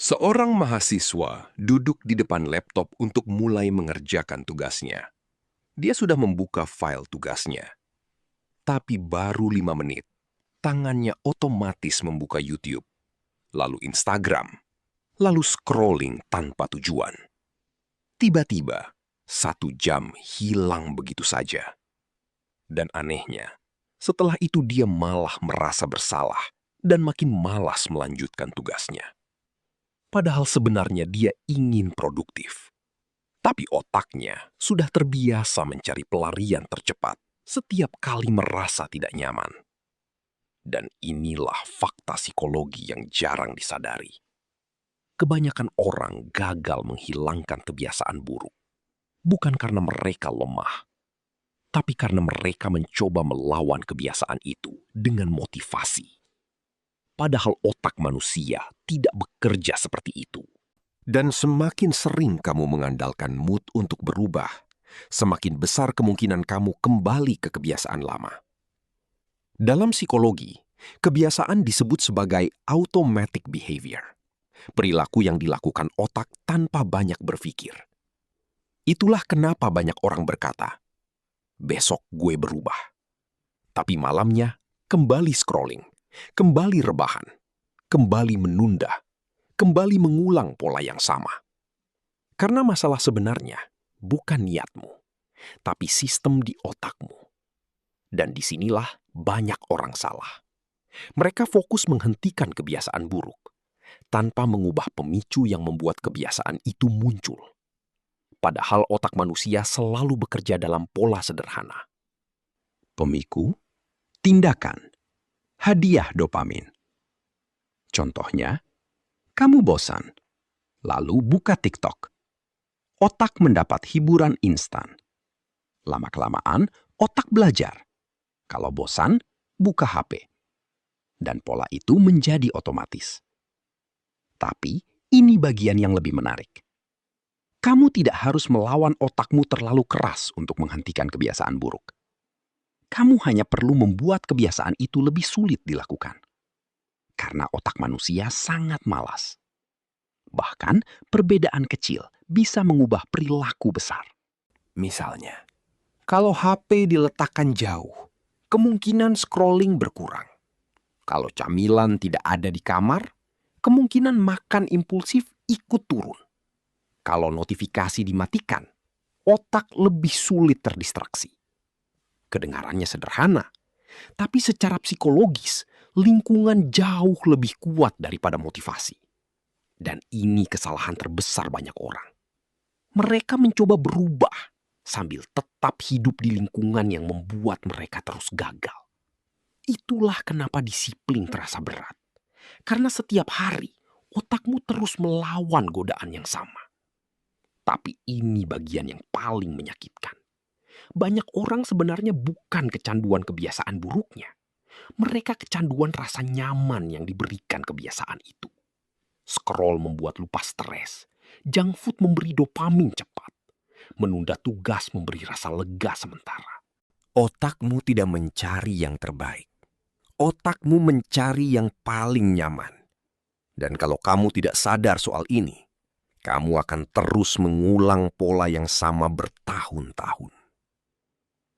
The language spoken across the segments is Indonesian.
Seorang mahasiswa duduk di depan laptop untuk mulai mengerjakan tugasnya. Dia sudah membuka file tugasnya. Tapi baru 5 menit, tangannya otomatis membuka YouTube, lalu Instagram, lalu scrolling tanpa tujuan. Tiba-tiba, 1 jam hilang begitu saja. Dan anehnya, setelah itu dia malah merasa bersalah dan makin malas melanjutkan tugasnya. Padahal sebenarnya dia ingin produktif. Tapi otaknya sudah terbiasa mencari pelarian tercepat setiap kali merasa tidak nyaman. Dan inilah fakta psikologi yang jarang disadari. Kebanyakan orang gagal menghilangkan kebiasaan buruk. Bukan karena mereka lemah, tapi karena mereka mencoba melawan kebiasaan itu dengan motivasi. Padahal otak manusia tidak bekerja seperti itu. Dan semakin sering kamu mengandalkan mood untuk berubah, semakin besar kemungkinan kamu kembali ke kebiasaan lama. Dalam psikologi, kebiasaan disebut sebagai automatic behavior. Perilaku yang dilakukan otak tanpa banyak berpikir. Itulah kenapa banyak orang berkata, besok gue berubah. Tapi malamnya kembali scrolling, kembali rebahan, kembali menunda, kembali mengulang pola yang sama. Karena masalah sebenarnya bukan niatmu, tapi sistem di otakmu. Dan disinilah banyak orang salah. Mereka fokus menghentikan kebiasaan buruk, tanpa mengubah pemicu yang membuat kebiasaan itu muncul. Padahal otak manusia selalu bekerja dalam pola sederhana. Pemicu, tindakan, hadiah dopamin. Contohnya, kamu bosan, lalu buka TikTok. Otak mendapat hiburan instan. Lama-kelamaan, otak belajar. Kalau bosan, buka HP. Dan pola itu menjadi otomatis. Tapi, ini bagian yang lebih menarik. Kamu tidak harus melawan otakmu terlalu keras untuk menghentikan kebiasaan buruk. Kamu hanya perlu membuat kebiasaan itu lebih sulit dilakukan. Karena otak manusia sangat malas. Bahkan, perbedaan kecil bisa mengubah perilaku besar. Misalnya, kalau HP diletakkan jauh, kemungkinan scrolling berkurang. Kalau camilan tidak ada di kamar, kemungkinan makan impulsif ikut turun. Kalau notifikasi dimatikan, otak lebih sulit terdistraksi. Kedengarannya sederhana, tapi secara psikologis, lingkungan jauh lebih kuat daripada motivasi. Dan ini kesalahan terbesar banyak orang. Mereka mencoba berubah sambil tetap hidup di lingkungan yang membuat mereka terus gagal. Itulah kenapa disiplin terasa berat. Karena setiap hari, otakmu terus melawan godaan yang sama. Tapi ini bagian yang paling menyakitkan. Banyak orang sebenarnya bukan kecanduan kebiasaan buruknya. Mereka kecanduan rasa nyaman yang diberikan kebiasaan itu. Scroll membuat lupa stres. Junk food memberi dopamin cepat. Menunda tugas memberi rasa lega sementara. Otakmu tidak mencari yang terbaik. Otakmu mencari yang paling nyaman. Dan kalau kamu tidak sadar soal ini, kamu akan terus mengulang pola yang sama bertahun-tahun.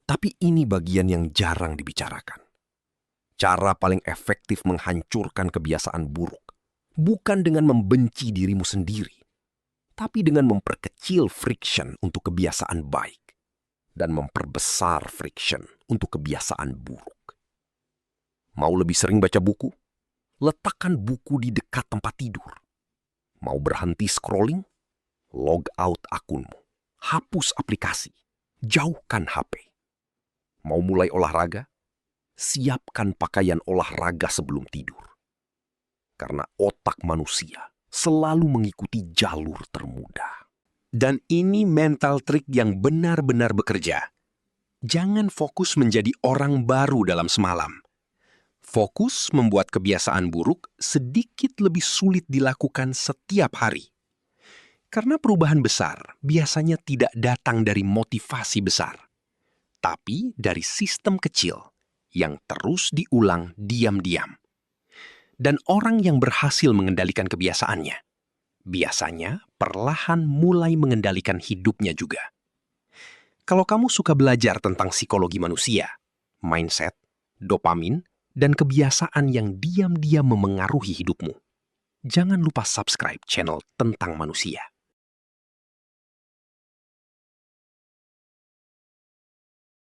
Tapi ini bagian yang jarang dibicarakan. Cara paling efektif menghancurkan kebiasaan buruk bukan dengan membenci dirimu sendiri, tapi dengan memperkecil friction untuk kebiasaan baik dan memperbesar friction untuk kebiasaan buruk. Mau lebih sering baca buku? Letakkan buku di dekat tempat tidur. Mau berhenti scrolling? Log out akunmu. Hapus aplikasi. Jauhkan HP. Mau mulai olahraga? Siapkan pakaian olahraga sebelum tidur. Karena otak manusia selalu mengikuti jalur termudah. Dan ini mental trick yang benar-benar bekerja. Jangan fokus menjadi orang baru dalam semalam. Fokus membuat kebiasaan buruk sedikit lebih sulit dilakukan setiap hari. Karena perubahan besar biasanya tidak datang dari motivasi besar, tapi dari sistem kecil yang terus diulang diam-diam. Dan orang yang berhasil mengendalikan kebiasaannya biasanya perlahan mulai mengendalikan hidupnya juga. Kalau kamu suka belajar tentang psikologi manusia, mindset, dopamin, dan kebiasaan yang diam-diam memengaruhi hidupmu, jangan lupa subscribe channel Tentang Manusia.